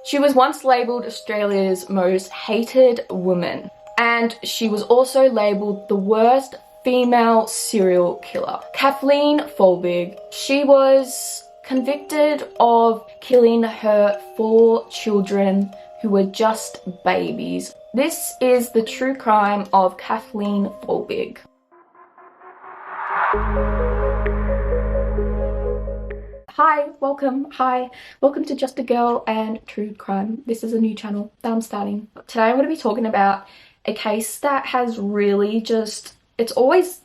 She was once labelled Australia's most hated woman, and she was also labelled the worst female serial killer. Kathleen Folbigg, she was convicted of killing her 4 children who were just babies. This is the true crime of Kathleen Folbigg. Hi, welcome to Just a Girl and True Crime. This is a new channel that I'm starting. Today I'm going to be talking about a case that has really just, I've always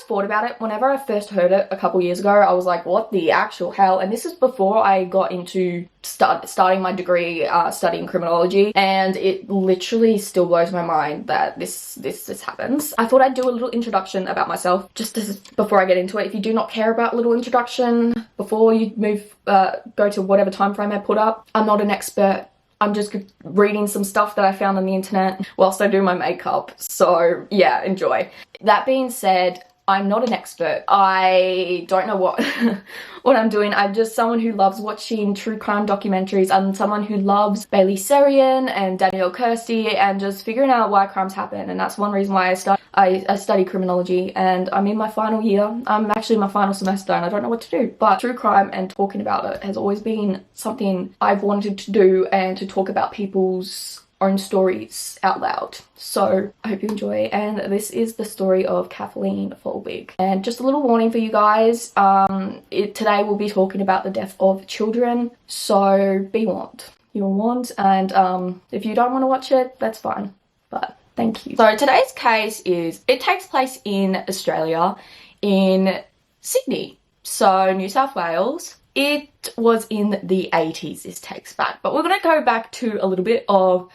thought about it. Whenever I first heard it a couple years ago, I was like, what the actual hell? And this is before I got into starting my degree studying criminology, and it literally still blows my mind that this happens. I thought I'd do a little introduction about myself before I get into it. If you do not care about a little introduction before you go to whatever time frame I put up, I'm not an expert. I'm just reading some stuff that I found on the internet whilst I do my makeup. So yeah, enjoy. That being said, I'm not an expert. I don't know what what I'm doing. I'm just someone who loves watching true crime documentaries. I'm someone who loves Bailey Sarian and Danielle Kirsty and just figuring out why crimes happen. And that's one reason why I study criminology, and I'm in my final year. I'm actually in my final semester and I don't know what to do. But true crime and talking about it has always been something I've wanted to do, and to talk about people's own stories out loud. So I hope you enjoy, and this is the story of Kathleen Folbigg. And just a little warning for you guys, today we'll be talking about the death of children, so be warned. You're warned, and if you don't want to watch it, that's fine, but thank you. So today's case it takes place in Australia, in Sydney, so New South Wales. It was in the 80s, this takes back, but we're going to go back to a little bit of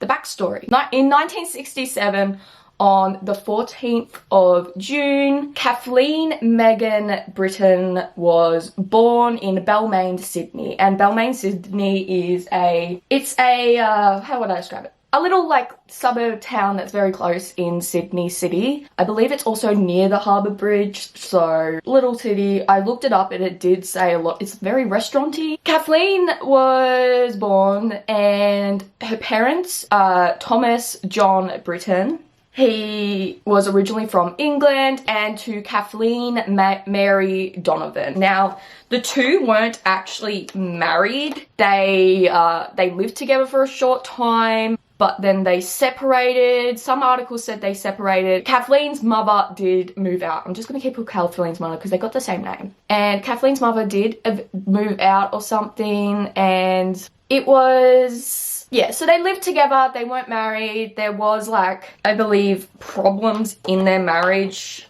the backstory. In 1967, on the 14th of June, Kathleen Megan Britton was born in Balmain, Sydney. And Balmain, Sydney is how would I describe it? A little like suburb town that's very close in Sydney City. I believe it's also near the Harbour Bridge, so little city. I looked it up and it did say a lot. It's very restauranty. Kathleen was born, and her parents, Thomas John Britton, he was originally from England, and to Kathleen Mary Donovan. Now, the two weren't actually married. They lived together for a short time, but then they separated. Some articles said they separated. Kathleen's mother did move out. I'm just going to keep with Kathleen's mother because they got the same name. And Kathleen's mother did move out or something, and it was, yeah, so they lived together. They weren't married. There was, like, I believe, problems in their marriage.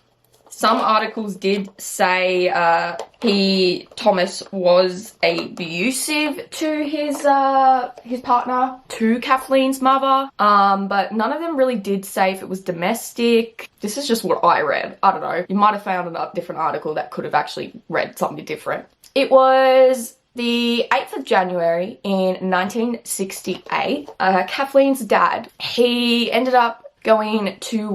Some articles did say Thomas was abusive to his partner, to Kathleen's mother, but none of them really did say if it was domestic. This is just what I read. I don't know. You might have found a different article that could have actually read something different. It was the 8th of January in 1968. Kathleen's dad, he ended up going to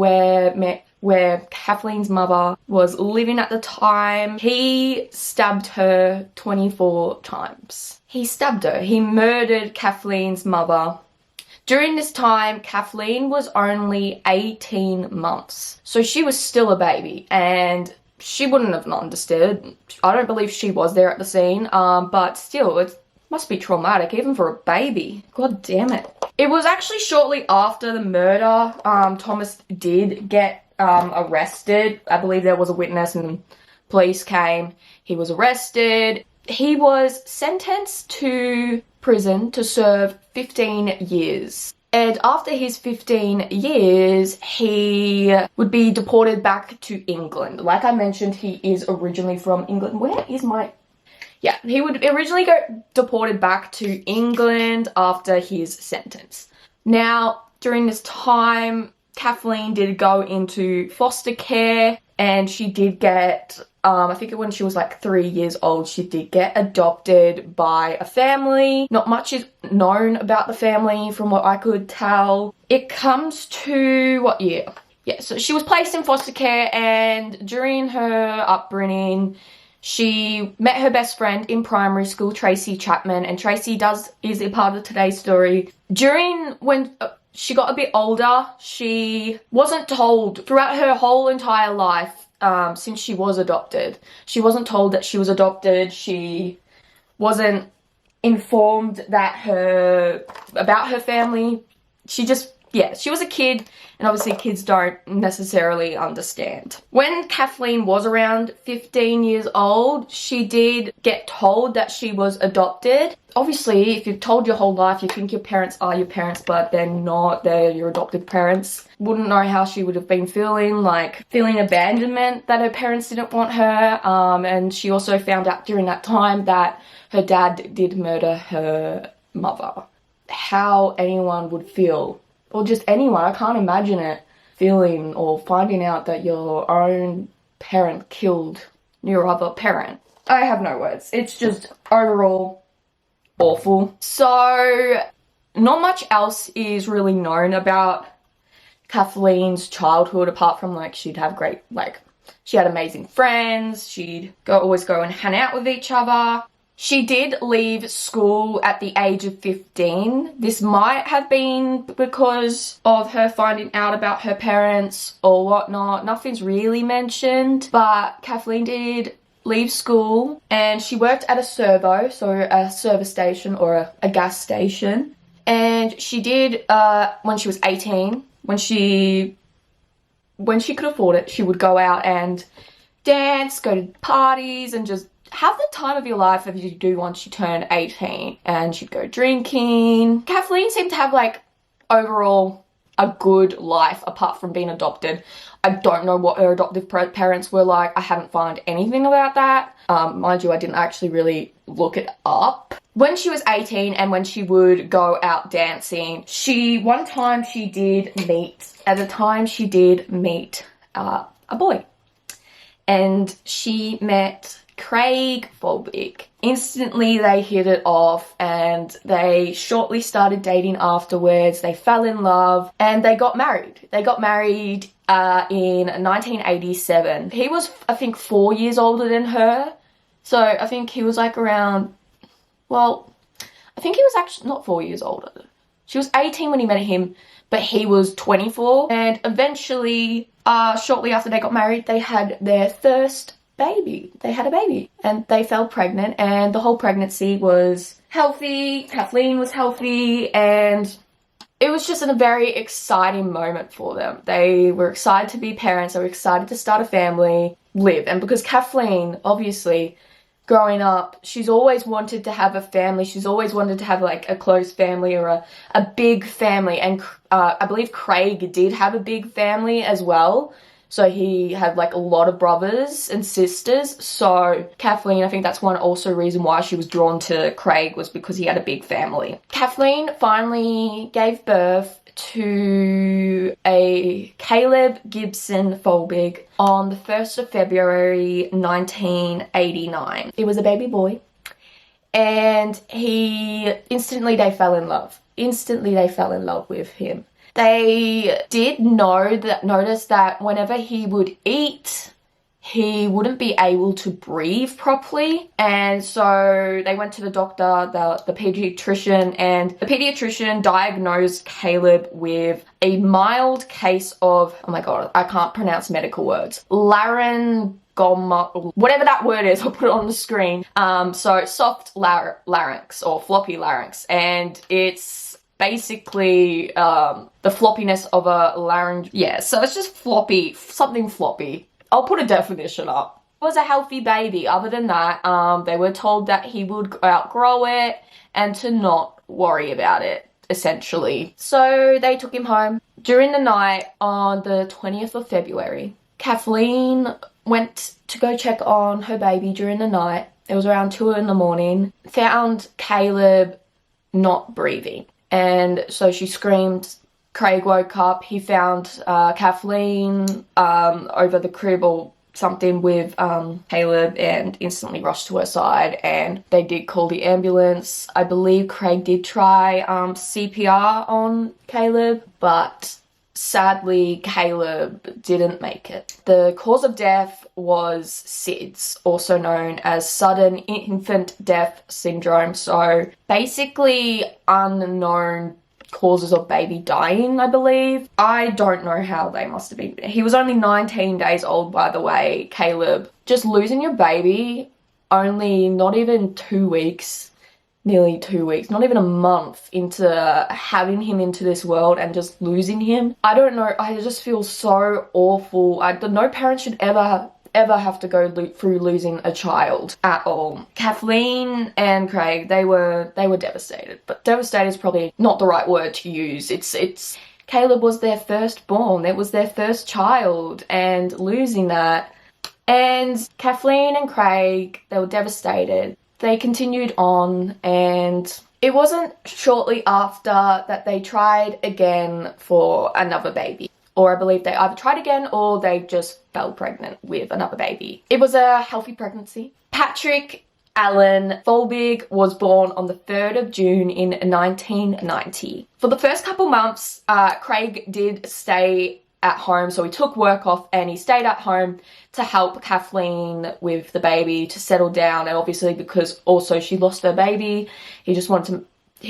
where Kathleen's mother was living at the time. He stabbed her 24 times. He stabbed her. He murdered Kathleen's mother. During this time, Kathleen was only 18 months. So she was still a baby, and she wouldn't have understood. I don't believe she was there at the scene, but still, it must be traumatic, even for a baby. God damn it. It was actually shortly after the murder, Thomas did get arrested. I believe there was a witness and police came. He was arrested. He was sentenced to prison to serve 15 years. And after his 15 years, he would be deported back to England. Like I mentioned, he is originally from England. Where is my... Yeah, he would originally go deported back to England after his sentence. Now, during this time, Kathleen did go into foster care, and she did get, I think when she was like 3 years old, she did get adopted by a family. Not much is known about the family from what I could tell. It comes to, what year? Yeah, so she was placed in foster care, and during her upbringing, She met her best friend in primary school, Tracy Chapman, and Tracy is a part of today's story. When she got a bit older, she wasn't told throughout her whole entire life, since she was adopted. She wasn't told that she was adopted. She wasn't informed about her family. She was a kid, and obviously kids don't necessarily understand. When Kathleen was around 15 years old, she did get told that she was adopted. Obviously, if you've told your whole life, you think your parents are your parents, but they're not, they're your adopted parents. Wouldn't know how she would have been feeling, like feeling abandonment that her parents didn't want her. And she also found out during that time that her dad did murder her mother. How anyone would feel, or just anyone, I can't imagine it, feeling or finding out that your own parent killed your other parent. I have no words. It's just overall awful. So, not much else is really known about Kathleen's childhood apart from she'd have she had amazing friends, she'd always go and hang out with each other. She did leave school at the age of 15. This might have been because of her finding out about her parents or whatnot. Nothing's really mentioned, but Kathleen did leave school and she worked at a servo, so a service station or a gas station. And she did, when she was 18, when she could afford it, she would go out and dance, go to parties, and just have the time of your life as you do once you turn 18. And she'd go drinking. Kathleen seemed to have overall a good life apart from being adopted. I don't know what her adoptive parents were like. I haven't found anything about that. Mind you, I didn't actually really look it up. When she was 18 and when she would go out dancing, one time she did meet a boy. And she met Craig Folbigg. Instantly they hit it off and they shortly started dating afterwards. They fell in love and they got married. They got married in 1987. He was, I think, 4 years older than her. So I think he was I think he was actually not 4 years older. She was 18 when he met him, but he was 24. And eventually, shortly after they got married, they had their first baby. They had a baby and they fell pregnant, and the whole pregnancy was healthy. Kathleen was healthy, and it was just a very exciting moment for them. They were excited to be parents. They were excited to start a family, live. And because Kathleen, obviously, growing up, she's always wanted to have a family. She's always wanted to have a close family or a big family. And I believe Craig did have a big family as well. So he had a lot of brothers and sisters. So Kathleen, I think that's one also reason why she was drawn to Craig, was because he had a big family. Kathleen finally gave birth to a Caleb Gibson Folbigg on the 1st of February 1989. It was a baby boy, and instantly they fell in love. Instantly they fell in love with him. They did notice that whenever he would eat, he wouldn't be able to breathe properly. And so they went to the doctor, the pediatrician, and the pediatrician diagnosed Caleb with a mild case of, oh my god, I can't pronounce medical words, whatever that word is, I'll put it on the screen. So soft larynx or floppy larynx, and it's basically the floppiness of a larynx. Yeah, so it's just floppy, something floppy. I'll put a definition up. It was a healthy baby. Other than that, they were told that he would outgrow it and to not worry about it, essentially. So they took him home. During the night on the 20th of February, Kathleen went to go check on her baby during the night. It was around 2 in the morning. Found Caleb not breathing. And so she screamed. Craig woke up. He found Kathleen over the crib or something with Caleb, and instantly rushed to her side, and they did call the ambulance. I believe Craig did try CPR on Caleb, but sadly, Caleb didn't make it. The cause of death was SIDS, also known as sudden infant death syndrome. So basically unknown causes of baby dying, I believe. I don't know how they must have been. He was only 19 days old, by the way, Caleb. Just losing your baby only not even 2 weeks, nearly 2 weeks, not even a month into having him into this world and just losing him. I don't know, I just feel so awful. No parent should ever have to go through losing a child at all. Kathleen and Craig, they were devastated, but devastated is probably not the right word to use. It's Caleb was their firstborn. It was their first child, and losing that. And Kathleen and Craig, they were devastated. They continued on, and it wasn't shortly after that they tried again for another baby. Or I believe they either tried again or they just fell pregnant with another baby. It was a healthy pregnancy. Patrick Alan Folbigg was born on the 3rd of June in 1990. For the first couple months, Craig did stay at home, so he took work off and he stayed at home to help Kathleen with the baby, to settle down, and obviously because also she lost her baby, he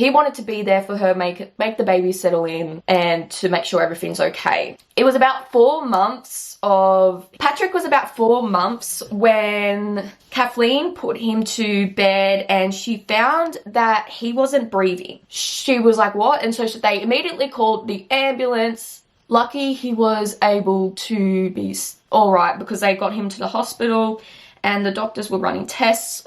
wanted to be there for her, make the baby settle in, and to make sure everything's okay. It was about 4 months Patrick was about 4 months when Kathleen put him to bed and she found that he wasn't breathing. She was like, what? And so they immediately called the ambulance. Lucky he was able to be alright because they got him to the hospital and the doctors were running tests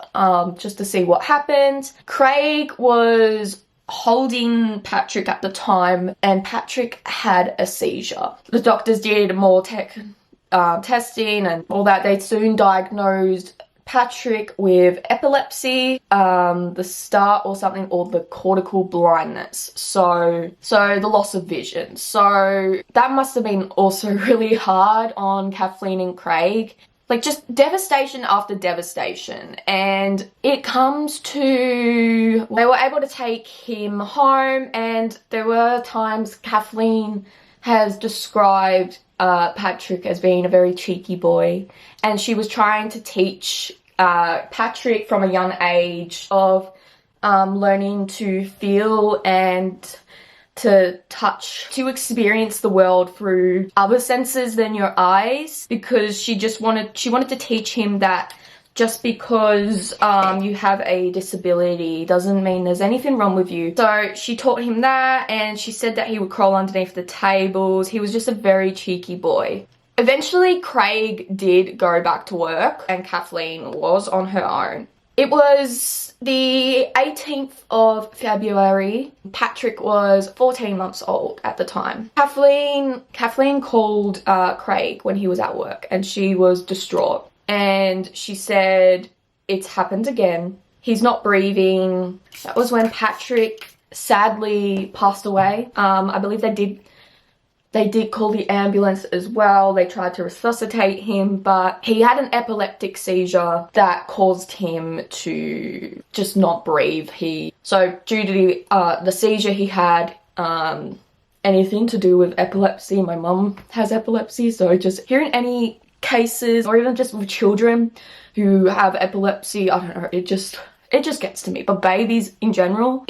just to see what happened. Craig was holding Patrick at the time and Patrick had a seizure. The doctors did more testing and all that. They soon diagnosed Patrick with epilepsy, the start or something, or the cortical blindness. So the loss of vision. So that must have been also really hard on Kathleen and Craig. Like, just devastation after devastation. And it comes to, they were able to take him home, and there were times Kathleen has described Patrick as being a very cheeky boy, and she was trying to teach Patrick from a young age of learning to feel and to touch, to experience the world through other senses than your eyes, because she wanted to teach him that just because you have a disability doesn't mean there's anything wrong with you. So she taught him that, and she said that he would crawl underneath the tables. He was just a very cheeky boy. Eventually, Craig did go back to work and Kathleen was on her own. It was the 18th of February. Patrick was 14 months old at the time. Kathleen called Craig when he was at work, and she was distraught. And she said, it's happened again. He's not breathing. That was when Patrick sadly passed away. I believe they did call the ambulance as well. They tried to resuscitate him, but he had an epileptic seizure that caused him to just not breathe. So due to the seizure he had, anything to do with epilepsy, my mum has epilepsy, so just hearing any cases, or even just with children who have epilepsy, I don't know, it just gets to me. But babies in general,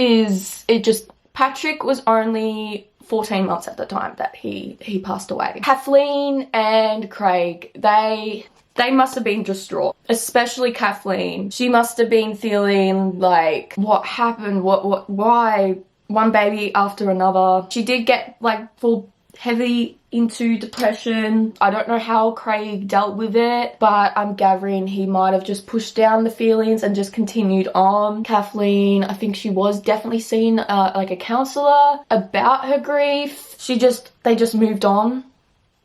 Patrick was only 14 months at the time that he passed away. Kathleen and Craig, they must have been distraught, especially Kathleen. She must have been feeling like, what happened? Why? One baby after another. She did get like full heavy into depression. I don't know how Craig dealt with it, but I'm gathering he might have just pushed down the feelings and just continued on. Kathleen, I think she was definitely seeing like a counsellor about her grief. They just moved on.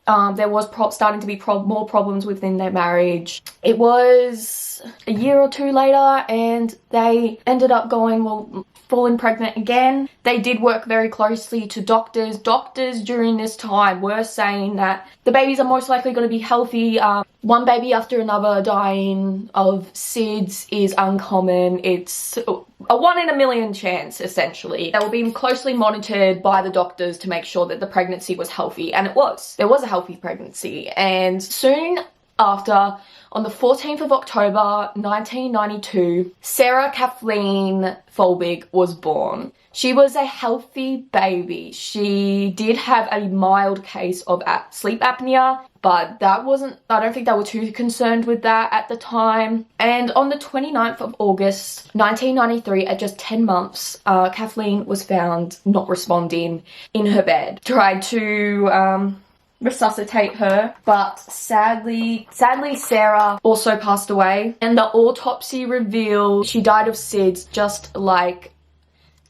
There was starting to be more problems within their marriage. It was a year or two later and they ended up going, well, fallen pregnant again. They did work very closely to doctors. Doctors during this time were saying that the babies are most likely going to be healthy. One baby after another dying of SIDS is uncommon. It's a 1 in a million chance, essentially. They were being closely monitored by the doctors to make sure that the pregnancy was healthy, and it was. There was a healthy pregnancy, and soon after, on the 14th of October 1992, Sarah Kathleen Folbigg was born. She was a healthy baby. She did have a mild case of sleep apnea, but that wasn't, I don't think they were too concerned with that at the time. And on the 29th of August 1993, at just 10 months, Kathleen was found not responding in her bed. Tried to resuscitate her, but sadly Sarah also passed away, and the autopsy revealed she died of SIDS just like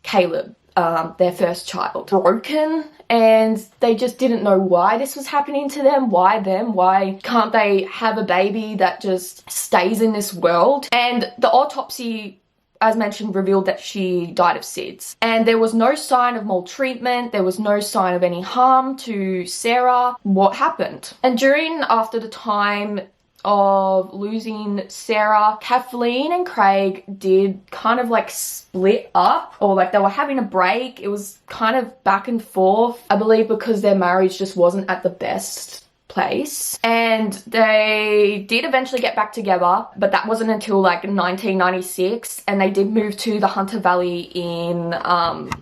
Caleb, their first child. Broken, and they just didn't know why this was happening to them. Why them? Why can't they have a baby that just stays in this world? And the autopsy, as mentioned, revealed that she died of SIDS. And there was no sign of maltreatment. There was no sign of any harm to Sarah. What happened? And after the time of losing Sarah, Kathleen and Craig did kind of like split up, or like they were having a break. It was kind of back and forth, I believe, because their marriage just wasn't at the best place. And they did eventually get back together, but that wasn't until like 1996, and they did move to the Hunter Valley in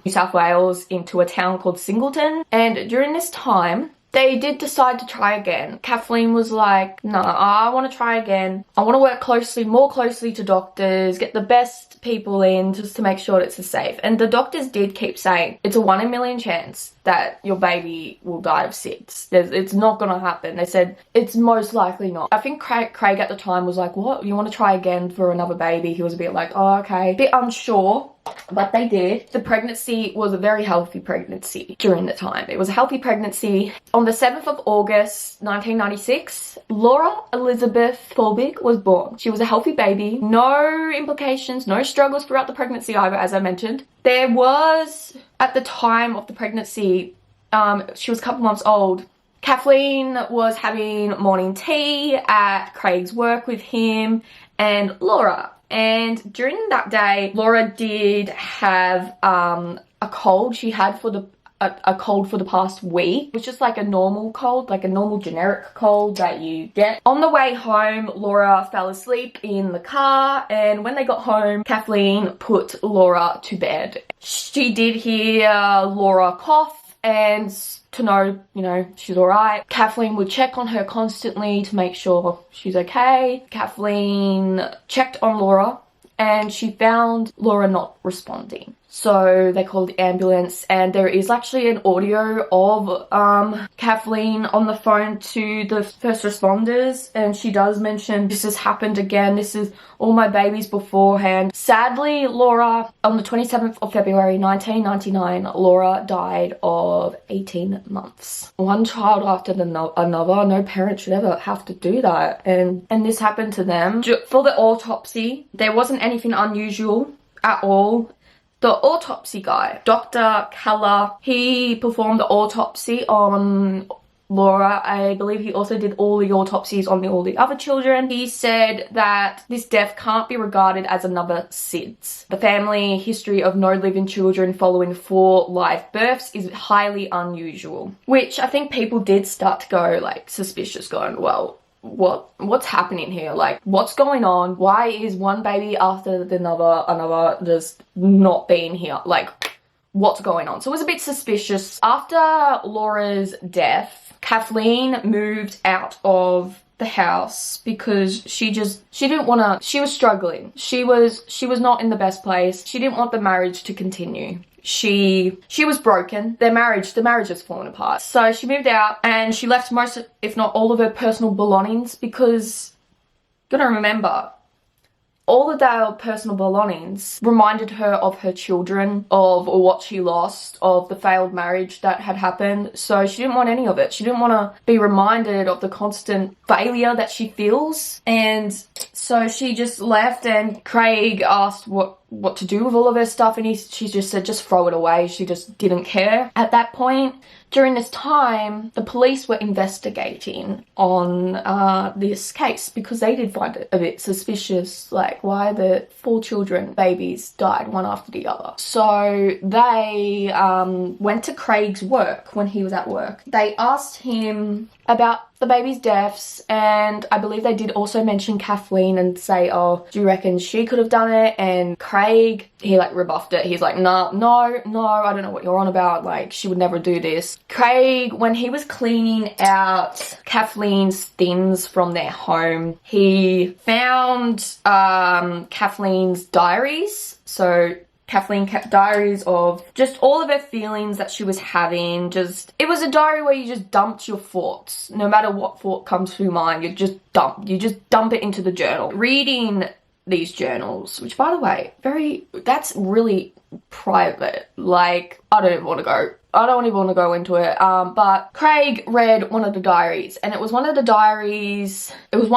New South Wales, into a town called Singleton. And during this time, they did decide to try again. Kathleen was like, no, I want to try again. I want to work more closely to doctors, get the best people in just to make sure it's safe. And the doctors did keep saying, it's a 1 in a million chance that your baby will die of SIDS. It's not going to happen. They said, it's most likely not. I think Craig at the time was like, what? You want to try again for another baby? He was a bit like, oh, okay. A bit unsure. But they did. The pregnancy was a very healthy pregnancy during the time. It was a healthy pregnancy. On the 7th of August 1996, Laura Elizabeth Folbigg was born. She was a healthy baby. No implications, no struggles throughout the pregnancy either, as I mentioned. There was, at the time of the pregnancy, she was a couple months old. Kathleen was having morning tea at Craig's work with him and Laura. And during that day, Laura did have a cold. She had a cold for the past week. It was just like a normal cold, like a normal generic cold that you get. On the way home, Laura fell asleep in the car, and when they got home, Kathleen put Laura to bed. She did hear Laura cough, and to know, you know, she's alright. Kathleen would check on her constantly to make sure she's okay. Kathleen checked on Laura, and she found Laura not responding. So they called the ambulance, and there is actually an audio of Kathleen on the phone to the first responders, and she does mention, this has happened again, this is all my babies beforehand. Sadly, Laura, on the 27th of February 1999, Laura died of 18 months. One child after another. No parent should ever have to do that, and this happened to them. For the autopsy, there wasn't anything unusual at all. The autopsy guy, Dr. Keller, he performed the autopsy on Laura. I believe he also did all the autopsies on all the other children. He said that this death can't be regarded as another SIDS. The family history of no living children following 4 live births is highly unusual, which I think people did start to go like suspicious, going, well, what's happening here? Like, what's going on? Why is one baby after another just not being here? Like, what's going on? So it was a bit suspicious. After Laura's death, Kathleen moved out of the house because she didn't want to. She was struggling. She was not in the best place. She didn't want the marriage to continue. She was broken. The marriage has fallen apart. So she moved out, and she left most, if not all, of her personal belongings, because you gotta remember, all of their personal belongings reminded her of her children, of what she lost, of the failed marriage that had happened. So she didn't want any of it. She didn't want to be reminded of the constant failure that she feels. And so she just left, and Craig asked what what to do with all of her stuff, and she just said just throw it away. She just didn't care. At that point, during this time, the police were investigating on this case because they did find it a bit suspicious, like why the 4 children, babies, died one after the other. So they went to Craig's work when he was at work. They asked him about the baby's deaths, and I believe they did also mention Kathleen and say, oh, do you reckon she could have done it? And Craig, he like rebuffed it. He's like, no, I don't know what you're on about. Like, she would never do this. Craig, when he was cleaning out Kathleen's things from their home, he found Kathleen's diaries. So Kathleen kept diaries of just all of her feelings that she was having. It was a diary where you just dumped your thoughts. No matter what thought comes through mind, you just dump it into the journal. Reading these journals, which by the way, that's really private. Like, I don't even want to go into it. But Craig read one of the diaries, and it was one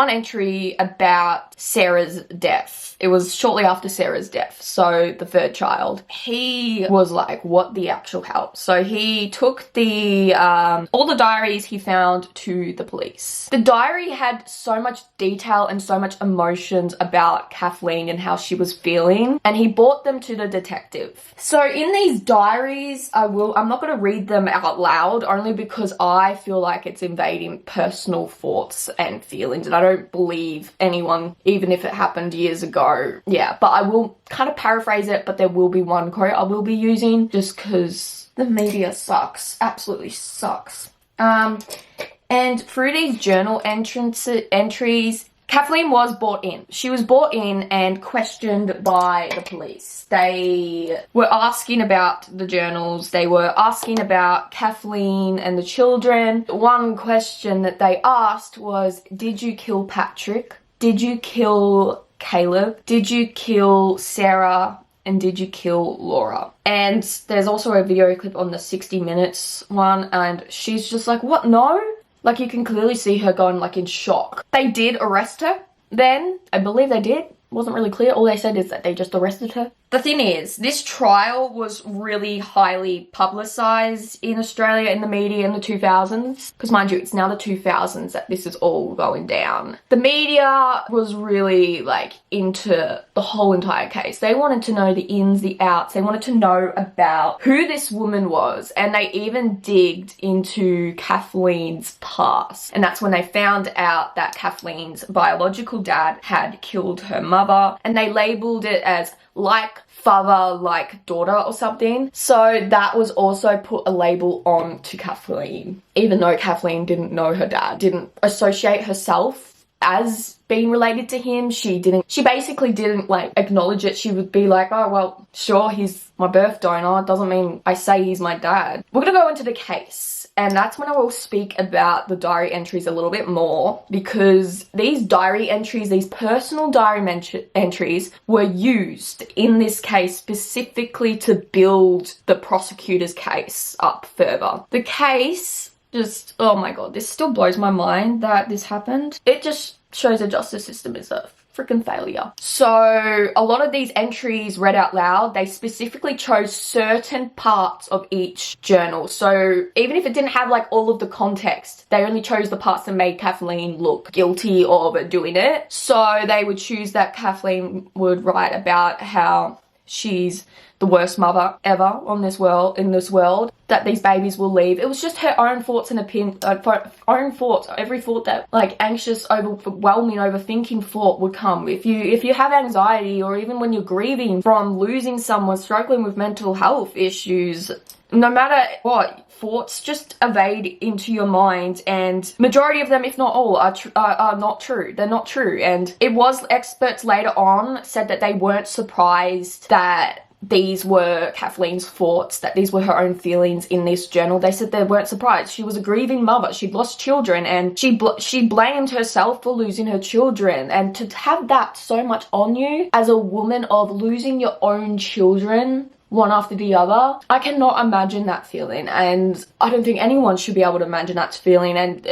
entry about Sarah's death. It was shortly after Sarah's death, so the 3rd child. He was like, what the actual hell? So he took all the diaries he found to the police. The diary had so much detail and so much emotions about Kathleen and how she was feeling, and he brought them to the detective. So in these diaries, I'm not going to read them out loud, only because I feel like it's invading personal thoughts and feelings, and I don't believe anyone, even if it happened years ago. Yeah, but I will kind of paraphrase it, but there will be one quote I will be using just because the media sucks. Absolutely sucks. And through these journal entries, Kathleen was brought in. She was brought in and questioned by the police. They were asking about the journals. They were asking about Kathleen and the children. One question that they asked was, did you kill Patrick? Did you kill Caleb? Did you kill Sarah? And did you kill Laura? And there's also a video clip on the 60 Minutes one, and she's just like, what? No? Like, you can clearly see her going like in shock. They did arrest her then. I believe they did. Wasn't really clear. All they said is that they just arrested her. The thing is, this trial was really highly publicized in Australia in the media in the 2000s. Because mind you, it's now the 2000s that this is all going down. The media was really like into the whole entire case. They wanted to know the ins, the outs. They wanted to know about who this woman was. And they even digged into Kathleen's past. And that's when they found out that Kathleen's biological dad had killed her mother. And they labeled it as like father, like daughter or something. So that was also put a label on to Kathleen. Even though Kathleen didn't know her dad, didn't associate herself as being related to him. She basically didn't like acknowledge it. She would be like, oh, well, sure, he's my birth donor. It doesn't mean I say he's my dad. We're gonna go into the case. And that's when I will speak about the diary entries a little bit more, because these diary entries, these personal diary entries were used in this case specifically to build the prosecutor's case up further. The case just, oh my god, this still blows my mind that this happened. It just shows the justice system is a freaking failure. So a lot of these entries read out loud, they specifically chose certain parts of each journal. So even if it didn't have like all of the context, they only chose the parts that made Kathleen look guilty of doing it. So they would choose that Kathleen would write about how she's the worst mother ever on this world, that these babies will leave. It was just her own thoughts and own thoughts. Every thought that like anxious, overwhelming, overthinking thought would come. If you have anxiety, or even when you're grieving from losing someone, struggling with mental health issues, no matter what, thoughts just evade into your mind, and majority of them, if not all, are not true. They're not true. And it was, experts later on said that they weren't surprised that these were Kathleen's thoughts, that these were her own feelings in this journal. They said they weren't surprised. She was a grieving mother. She'd lost children, and she blamed herself for losing her children. And to have that so much on you as a woman, of losing your own children, one after the other. I cannot imagine that feeling, and I don't think anyone should be able to imagine that feeling, and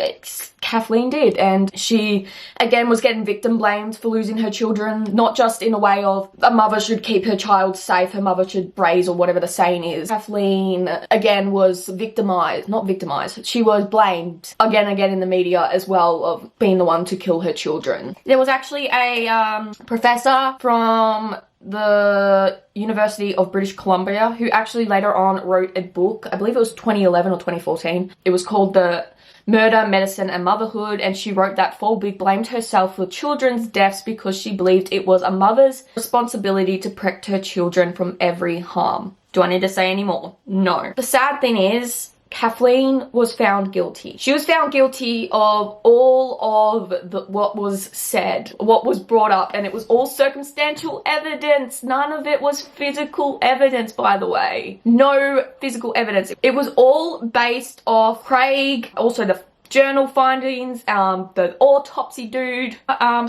Kathleen did. And she, again, was getting victim blamed for losing her children, not just in a way of a mother should keep her child safe, her mother should raise, or whatever the saying is. Kathleen, again, was not victimized, she was blamed again and again in the media as well of being the one to kill her children. There was actually a professor from the University of British Columbia who actually later on wrote a book, I believe it was 2011 or 2014. It was called The Murder, Medicine and Motherhood, and she wrote that Folbigg blamed herself for children's deaths because she believed it was a mother's responsibility to protect her children from every harm. Do I need to say any more? No. The sad thing is, Kathleen was found guilty. She was found guilty of all of what was said, what was brought up, and it was all circumstantial evidence. None of it was physical evidence, by the way. No physical evidence. It was all based off Craig, also the journal findings, the autopsy dude.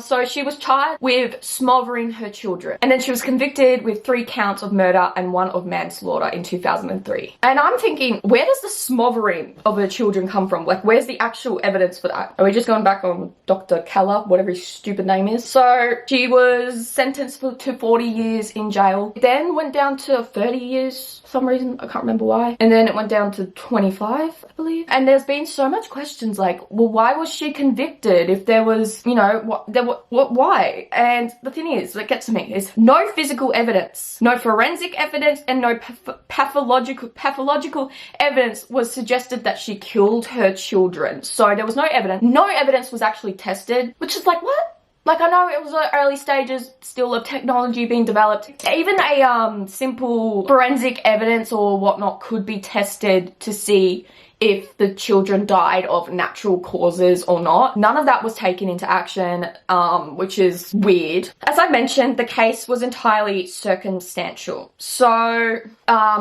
So she was charged with smothering her children, and then she was convicted with 3 counts of murder and 1 of manslaughter in 2003. And I'm thinking, where does the smothering of her children come from? Like, where's the actual evidence for that? Are we just going back on Dr. Keller, whatever his stupid name is? So she was sentenced to 40 years in jail, then went down to 30 years for some reason, I can't remember why, and then it went down to 25, I believe. And there's been so much questions like, well, why was she convicted if there was, you know, why? And the thing is, what gets to me is no physical evidence, no forensic evidence, and no pathological evidence was suggested that she killed her children. So there was no evidence. No evidence was actually tested, which is like, what? Like, I know it was the early stages still of technology being developed. Even a simple forensic evidence or whatnot could be tested to see if the children died of natural causes or not. None of that was taken into action, which is weird. As I mentioned, the case was entirely circumstantial. So,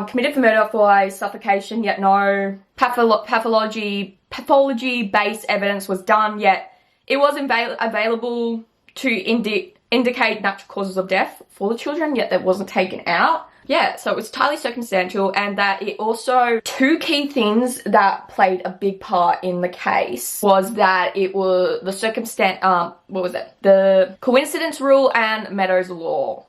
committed for murder for suffocation, yet no pathology-based evidence was done, yet it was available to indicate natural causes of death for the children, yet that wasn't taken out. Yeah, so it was entirely circumstantial, and that it also, 2 key things that played a big part in the case was that it was the the coincidence rule and Meadows law.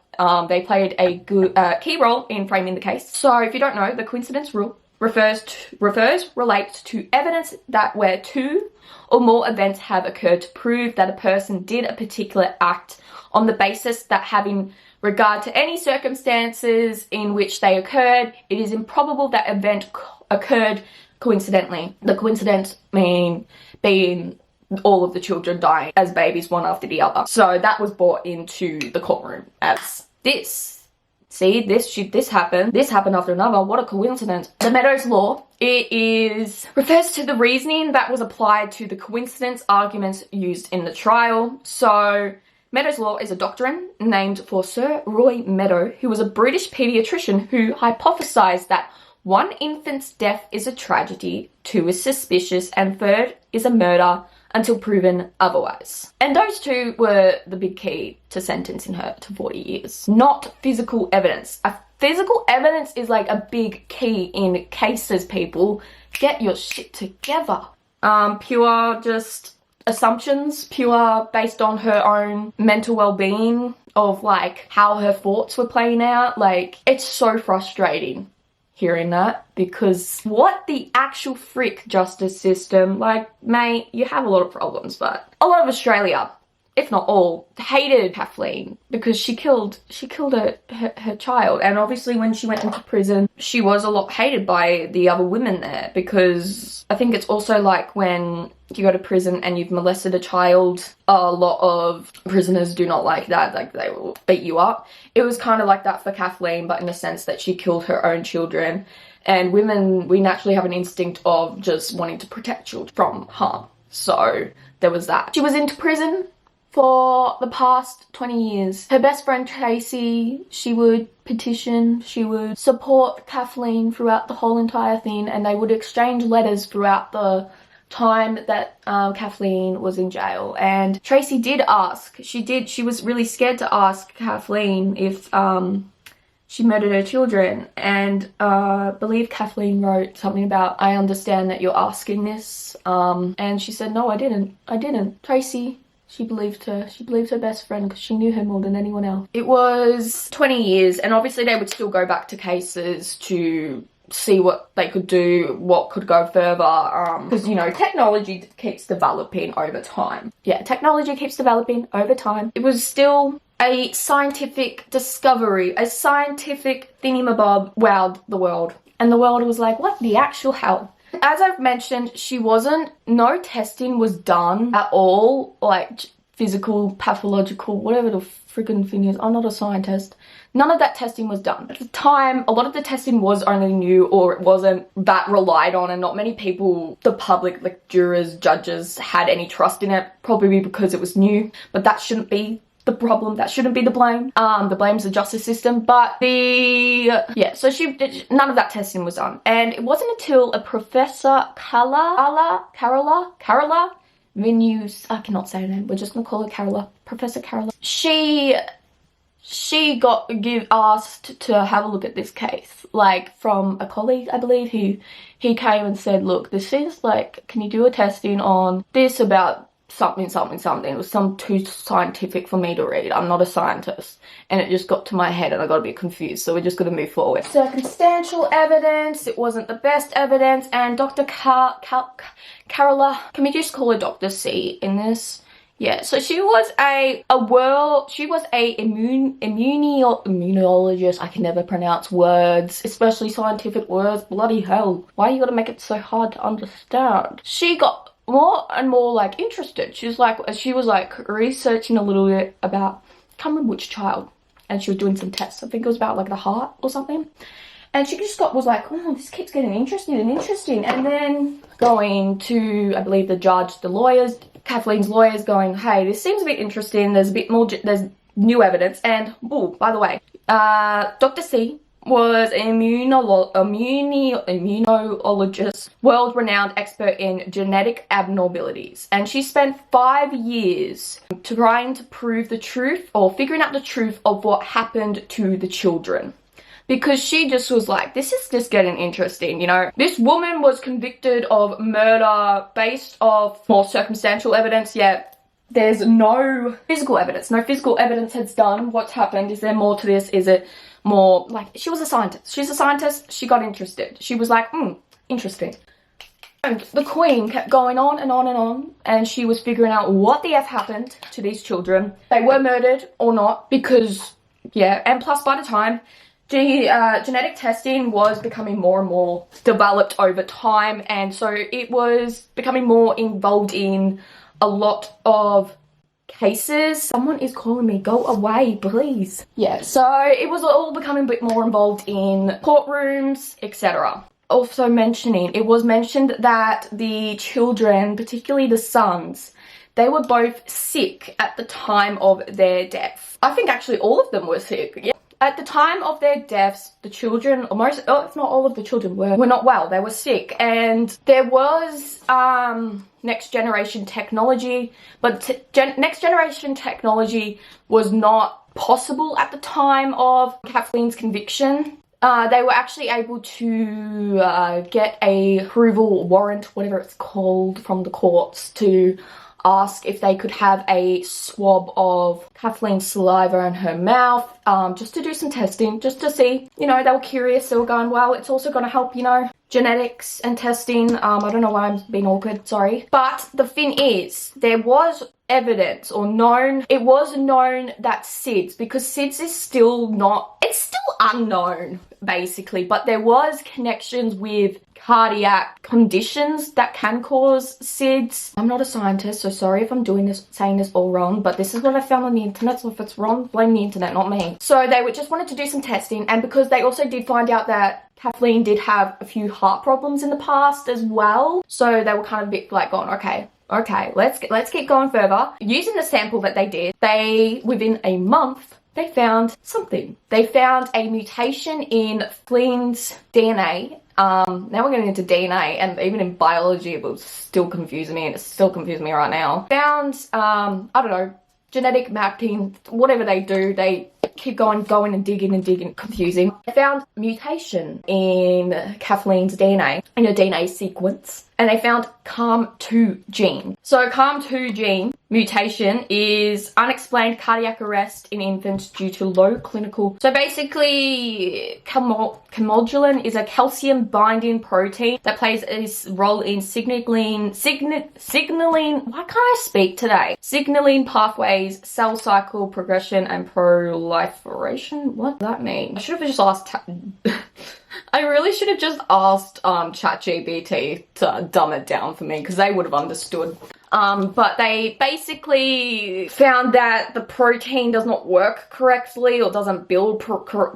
They played a good key role in framing the case. So if you don't know, the coincidence rule relates to evidence that where 2 or more events have occurred to prove that a person did a particular act on the basis that, having regard to any circumstances in which they occurred, it is improbable that event occurred coincidentally. The coincidence being all of the children dying as babies one after the other. So that was brought into the courtroom as this. See, this happened after another, what a coincidence. The Meadows law, refers to the reasoning that was applied to the coincidence arguments used in the trial. So Meadows law is a doctrine named for Sir Roy Meadow, who was a British paediatrician who hypothesized that 1 infant's death is a tragedy, 2 is suspicious, and 3rd is a murder until proven otherwise. And those 2 were the big key to sentencing her to 40 years. Not physical evidence. Physical evidence is like a big key in cases, people. Get your shit together. Pure just assumptions, pure based on her own mental well-being of like how her thoughts were playing out. Like, it's so frustrating hearing that, because what the actual frick justice system, like, mate, you have a lot of problems, but a lot of Australia, if not all, hated Kathleen because she killed her child. And obviously when she went into prison, she was a lot hated by the other women there, because I think it's also like when you go to prison and you've molested a child, a lot of prisoners do not like that, like they will beat you up. It was kind of like that for Kathleen, but in the sense that she killed her own children. And women, we naturally have an instinct of just wanting to protect children from harm. So there was that. She was into prison for the past 20 years. Her best friend Tracy, she would petition, she would support Kathleen throughout the whole entire thing, and they would exchange letters throughout the time that Kathleen was in jail. And Tracy did ask, she was really scared to ask Kathleen if she murdered her children. And I believe Kathleen wrote something about, I understand that you're asking this. And she said, no, I didn't. Tracy, she believed her best friend because she knew her more than anyone else. It was 20 years, and obviously they would still go back to cases to see what they could do, what could go further, because, you know, technology keeps developing over time. Yeah, technology keeps developing over time. It was still a scientific discovery, a scientific thingamabob wowed the world. And the world was like, what the actual hell? As I've mentioned, no testing was done at all, like physical, pathological, whatever the friggin' thing is. I'm not a scientist. None of that testing was done. At the time, a lot of the testing was only new, or it wasn't that relied on, and not many people, the public, like jurors, judges, had any trust in it, probably because it was new. But that shouldn't be the problem. That shouldn't be the blame. The blame's the justice system. But so none of that testing was done. And it wasn't until a Professor Carola Venus, I cannot say her name, we're just gonna call her Carola, Professor Carola. She got asked to have a look at this case, like from a colleague, I believe, he came and said, look, this is like, can you do a testing on this about something. It was too scientific for me to read. I'm not a scientist. And it just got to my head and I got a bit confused. So we're just going to move forward. Circumstantial evidence. It wasn't the best evidence. And Dr. Carola, can we just call her Dr. C in this? Yeah, so she was immunologist. I can never pronounce words, especially scientific words. Bloody hell. Why you gotta make it so hard to understand? She got more and more like interested. She was like researching a little bit about, I can't remember which child, and she was doing some tests. I think it was about like the heart or something. And she just was like, oh, this keeps getting interesting. And then going to, I believe, the judge, the lawyers, Kathleen's lawyers, going, hey, this seems a bit interesting. There's a bit more, there's new evidence. And, oh, by the way, Dr. C was an immunologist, world-renowned expert in genetic abnormalities. And she spent 5 years trying to prove the truth, or figuring out the truth of what happened to the children. Because she just was like, this is just getting interesting, you know. This woman was convicted of murder based off more circumstantial evidence, yet there's no physical evidence. No physical evidence has done what's happened. Is there more to this? Is it more like, she was a scientist. She's a scientist. She got interested. She was like, interesting. And the Queen kept going on and on and on, and she was figuring out what the F happened to these children. They were murdered or not, because, yeah, and plus by the time, genetic testing was becoming more and more developed over time, and so it was becoming more involved in a lot of cases. Someone is calling me, go away please. Yeah, so it was all becoming a bit more involved in courtrooms, etc. Also it was mentioned that the children, particularly the sons, they were both sick at the time of their death. I think actually all of them were sick, yeah. At the time of their deaths, the children, or most, if not all of the children, were not well. They were sick, and there was next generation technology, but next generation technology was not possible at the time of Kathleen's conviction. They were actually able to get a approval warrant, whatever it's called, from the courts to ask if they could have a swab of Kathleen's saliva in her mouth, just to do some testing, just to see, you know, they were curious. They were going, well, it's also going to help, you know, genetics and testing. I don't know why I'm being awkward, sorry. But the thing is, there was evidence, or it was known that SIDS, because SIDS is still not, it's still unknown, basically, but there was connections with cardiac conditions that can cause SIDS. I'm not a scientist, so sorry if I'm saying this all wrong, but this is what I found on the internet, so if it's wrong, blame the internet, not me. So they just wanted to do some testing, and because they also did find out that Kathleen did have a few heart problems in the past as well, so they were kind of a bit like going, okay, let's keep going further. Using the sample that they did, within a month, they found something. They found a mutation in Kathleen DNA. Now we're getting into DNA, and even in biology it was still confusing me, and it's still confusing me right now. Found, I don't know, genetic mapping, whatever they do, they keep going and digging, confusing. They found mutation in Kathleen's DNA, in her DNA sequence, and they found CARM2 gene. So CARM2 gene mutation is unexplained cardiac arrest in infants due to low clinical. So basically, calmodulin is a calcium binding protein that plays a role in signaling, why can't I speak today? Signaling pathways, cell cycle progression, and proliferation. What does that mean? I should have just asked. I really should have just asked ChatGPT to dumb it down for me, because they would have understood. But they basically found that the protein does not work correctly, or doesn't build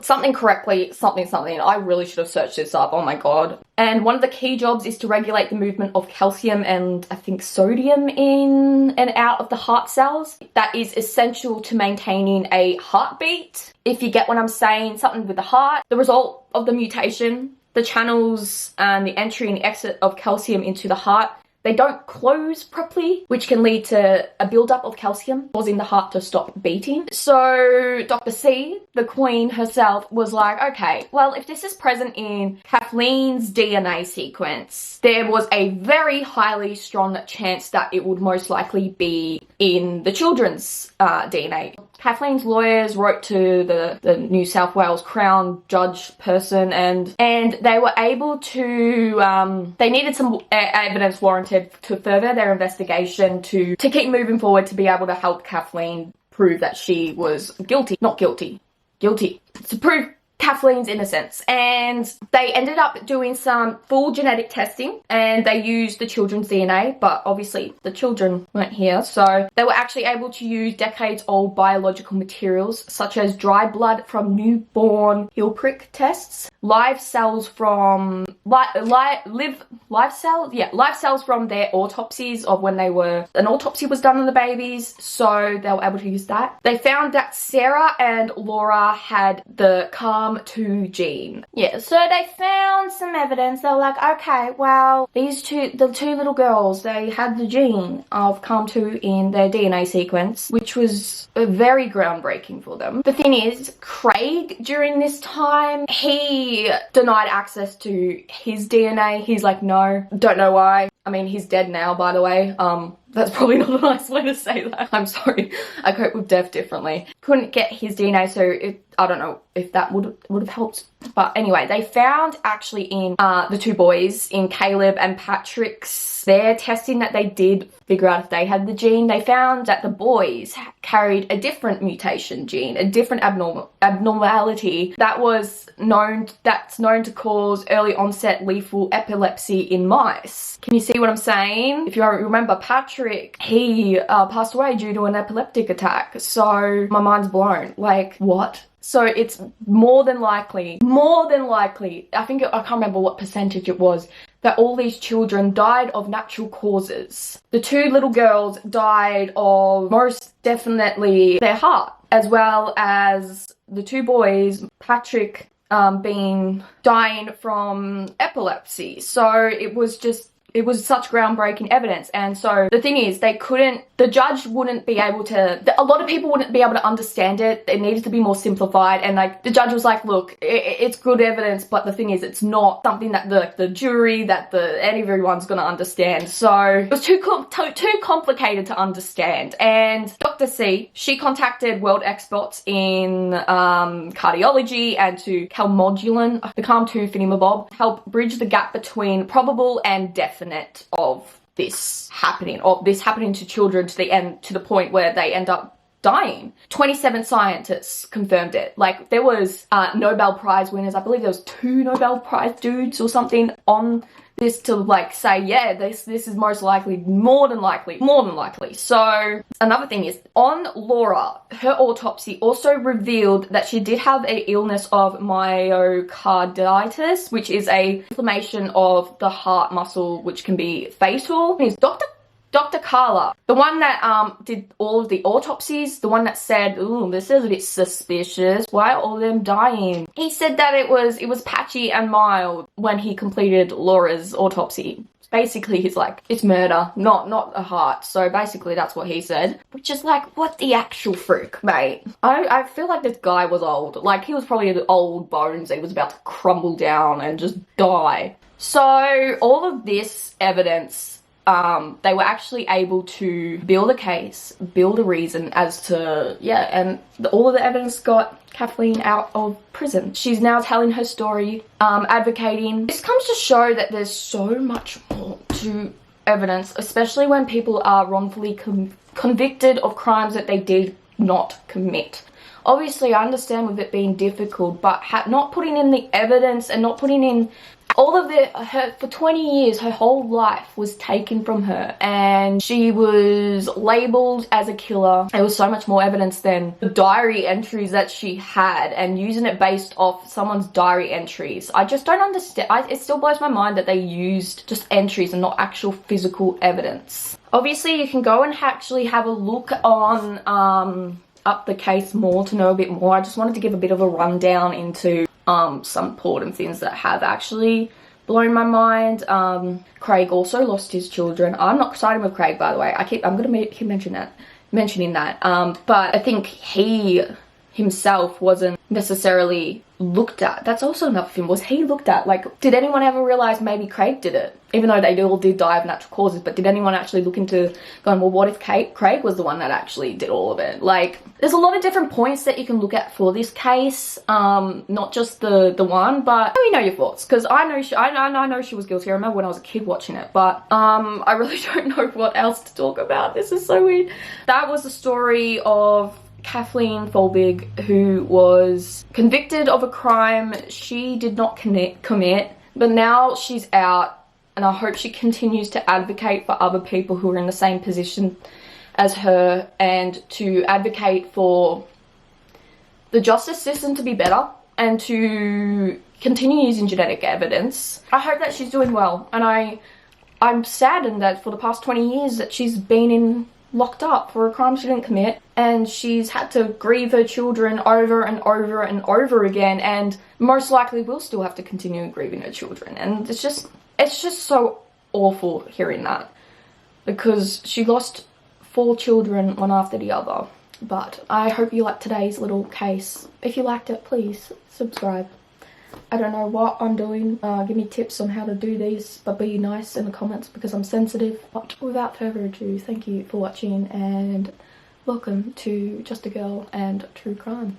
something correctly, something. I really should have searched this up, oh my god. And one of the key jobs is to regulate the movement of calcium and I think sodium in and out of the heart cells. That is essential to maintaining a heartbeat, if you get what I'm saying, something with the heart. The result of the mutation, the channels and the entry and exit of calcium into the heart, they don't close properly, which can lead to a buildup of calcium, causing the heart to stop beating. So Dr. C, the queen herself, was like, okay, well, if this is present in Kathleen's DNA sequence, there was a very highly strong chance that it would most likely be in the children's DNA. Kathleen's lawyers wrote to the New South Wales Crown judge person, and they were able to, they needed some evidence warranted to further their investigation to keep moving forward, to be able to help Kathleen prove that she was guilty. Not guilty. Guilty. To prove Kathleen's innocence. And they ended up doing some full genetic testing, and they used the children's DNA, but obviously the children weren't here, so they were actually able to use decades-old biological materials such as dry blood from newborn heel prick tests, live cells from live cells from their autopsies of when an autopsy was done on the babies, so they were able to use that. They found that Sarah and Laura had the CARM2 gene. Yeah, so they found some evidence. They were like, okay, well, the two little girls, they had the gene of CARM2 in their DNA sequence, which was very groundbreaking for them. The thing is, Craig, during this time, he denied access to his DNA. He's like, no, don't know why. I mean, he's dead now, by the way. That's probably not a nice way to say that. I'm sorry. I cope with death differently. Couldn't get his DNA, so I don't know if that would have helped. But anyway, they found actually in the two boys, in Caleb and Patrick's, their testing that they did figure out if they had the gene, they found that the boys carried a different mutation gene, a different abnormality that's known to cause early onset lethal epilepsy in mice. Can you see what I'm saying? If you remember, Patrick, he passed away due to an epileptic attack. So my mind's blown. Like, what? So it's more than likely, I can't remember what percentage it was, that all these children died of natural causes. The two little girls died of most definitely their heart, as well as the two boys, Patrick dying from epilepsy. So it was such groundbreaking evidence. And so the thing is, the judge wouldn't be able to, a lot of people wouldn't be able to understand it. It needed to be more simplified. And like, the judge was like, look, it's good evidence, but the thing is, it's not something that the jury, that everyone's gonna understand. So it was too complicated to understand. And Dr. C, she contacted world experts in cardiology and to calmodulin, the CARM2 thingamabob, help bridge the gap between probable and definite of this happening to children to the point where they end up dying. 27 scientists confirmed it. Like, there was Nobel Prize winners. I believe there was 2 Nobel Prize dudes or something on this to like say, yeah, this is most likely, more than likely. So another thing is, on Laura, her autopsy also revealed that she did have an illness of myocarditis, which is a inflammation of the heart muscle, which can be fatal. Dr. Dr. Carla, the one that did all of the autopsies, the one that said, ooh, this is a bit suspicious, why are all of them dying? He said that it was patchy and mild when he completed Laura's autopsy. Basically, he's like, it's murder, not a heart. So basically that's what he said. Which is like, what the actual frick, mate? I feel like this guy was old. Like, he was probably an old bones. He was about to crumble down and just die. So all of this evidence, they were actually able to build a case, build a reason as to, yeah, and all of the evidence got Kathleen out of prison. She's now telling her story, advocating. This comes to show that there's so much more to evidence, especially when people are wrongfully convicted of crimes that they did not commit. Obviously, I understand with it being difficult, but not putting in the evidence and not putting in all of her, for 20 years, her whole life was taken from her and she was labeled as a killer. There was so much more evidence than the diary entries that she had, and using it based off someone's diary entries. I just don't understand. It still blows my mind that they used just entries and not actual physical evidence. Obviously, you can go and actually have a look on up the case more to know a bit more. I just wanted to give a bit of a rundown into some important things that have actually blown my mind. Craig also lost his children. I'm not siding with Craig, by the way. I'm gonna keep mentioning that. But I think he himself wasn't necessarily looked at. That's also another thing. Was he looked at? Like, did anyone ever realize maybe Craig did it? Even though they all did die of natural causes, but did anyone actually look into going, well, what if Craig was the one that actually did all of it? Like, there's a lot of different points that you can look at for this case, not just the one, but let me know your thoughts, because I know she was guilty. I remember when I was a kid watching it, but I really don't know what else to talk about. This is so weird. That was the story of Kathleen Folbigg, who was convicted of a crime she did not commit, but now she's out, and I hope she continues to advocate for other people who are in the same position as her, and to advocate for the justice system to be better and to continue using genetic evidence. I hope that she's doing well, and I'm saddened that for the past 20 years that she's been locked up for a crime she didn't commit, and she's had to grieve her children over and over and over again, and most likely will still have to continue grieving her children. And it's just so awful hearing that, because she lost 4 children one after the other. But I hope you liked today's little case. If you liked it, please subscribe. I don't know what I'm doing. Give me tips on how to do these, but be nice in the comments because I'm sensitive. But without further ado, thank you for watching and welcome to Just a Girl and True Crime.